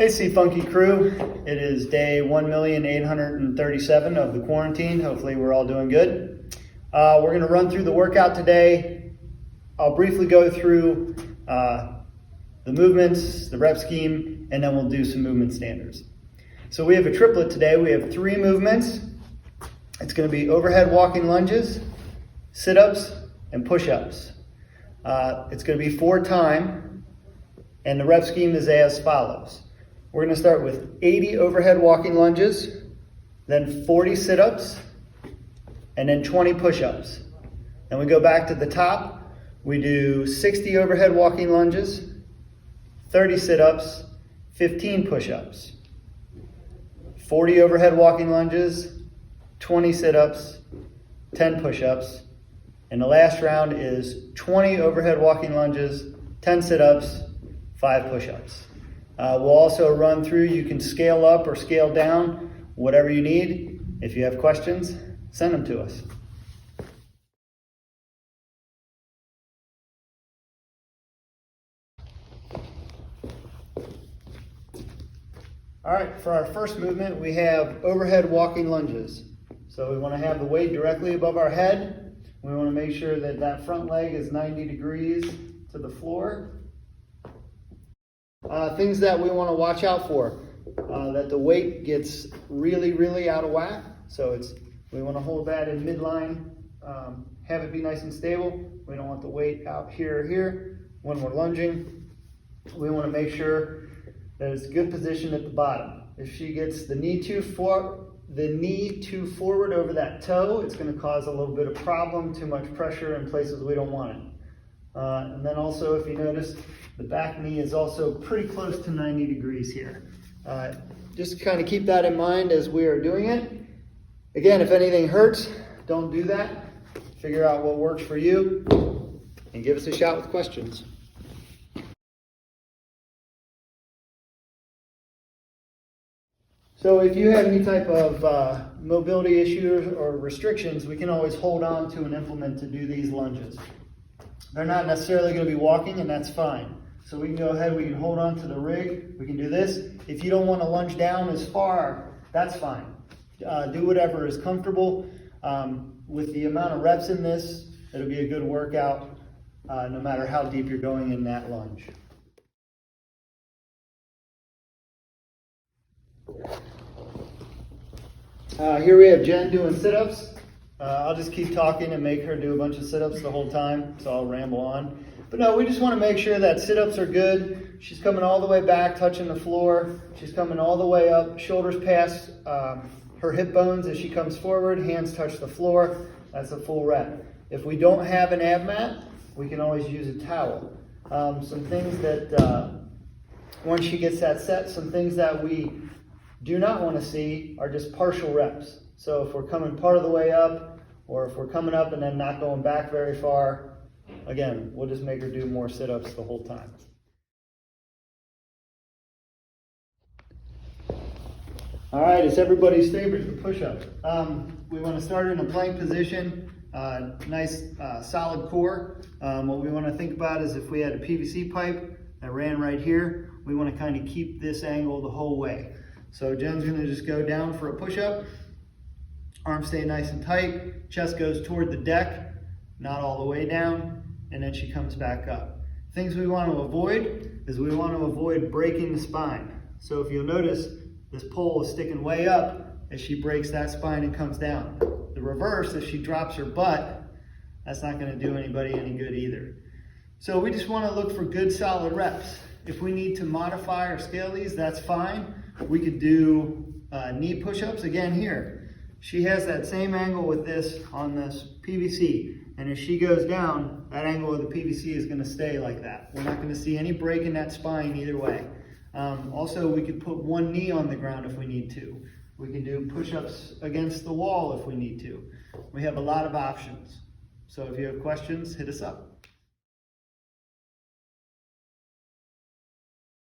Hey Funky crew, it is day 1,837 of the quarantine. Hopefully we're all doing good. We're going to run through the workout today. I'll briefly go through the movements, the rep scheme, and then we'll do some movement standards. So we have a triplet today. We have 3 movements. It's going to be overhead walking lunges, sit-ups, and push-ups. It's going to be 4 time, and the rep scheme is as follows. We're going to start with 80 overhead walking lunges, then 40 sit-ups, and then 20 push-ups. Then we go back to the top. We do 60 overhead walking lunges, 30 sit-ups, 15 push-ups, 40 overhead walking lunges, 20 sit-ups, 10 push-ups, and the last round is 20 overhead walking lunges, 10 sit-ups, 5 push-ups. We'll also run through, you can scale up or scale down, whatever you need. If you have questions, send them to us. All right, for our first movement, we have overhead walking lunges. So we want to have the weight directly above our head. We want to make sure that that front leg is 90 degrees to the floor. Things that we want to watch out for, that the weight gets really out of whack. So we want to hold that in midline, have it be nice and stable. We don't want the weight out here or here. When we're lunging, we want to make sure that it's a good position at the bottom. If she gets the knee too forward over that toe, it's going to cause a little bit of problem, too much pressure in places we don't want it. And then also, if you notice, the back knee is also pretty close to 90 degrees here. Just kind of keep that in mind as we are doing it. Again, if anything hurts, don't do that. Figure out what works for you and give us a shot with questions. So if you have any type of mobility issues or restrictions, we can always hold on to an implement to do these lunges. They're not necessarily going to be walking, and that's fine. So we can go ahead, we can hold on to the rig, we can do this. If you don't want to lunge down as far, that's fine. Do whatever is comfortable. With the amount of reps in this, it'll be a good workout, no matter how deep you're going in that lunge. Here we have Jen doing sit-ups. I'll just keep talking and make her do a bunch of sit-ups the whole time, so I'll ramble on. But no, we just want to make sure that sit-ups are good. She's coming all the way back, touching the floor. She's coming all the way up, shoulders past her hip bones as she comes forward, hands touch the floor. That's a full rep. If we don't have an ab mat, we can always use a towel. Some things that, once she gets that set, some things that we do not want to see are just partial reps. So if we're coming part of the way up, or if we're coming up and then not going back very far, again, we'll just make her do more sit-ups the whole time. All right, it's everybody's favorite, the push-up. We want to start in a plank position, nice solid core. What we want to think about is if we had a PVC pipe that ran right here, we want to kind of keep this angle the whole way. So Jen's going to just go down for a push-up. Arms stay nice and tight, chest goes toward the deck, not all the way down, and then she comes back up. Things we want to avoid is we want to avoid breaking the spine. So if you'll notice, this pole is sticking way up as she breaks that spine and comes down. The reverse, if she drops her butt, that's not going to do anybody any good either. So we just want to look for good solid reps. If we need to modify or scale these, that's fine. We could do knee push-ups again here. She has that same angle with this on this PVC, and as she goes down, that angle of the PVC is going to stay like that. We're not going to see any break in that spine either way. Also, we could put one knee on the ground if we need to. We can do push-ups against the wall if we need to. We have a lot of options. So if you have questions, hit us up.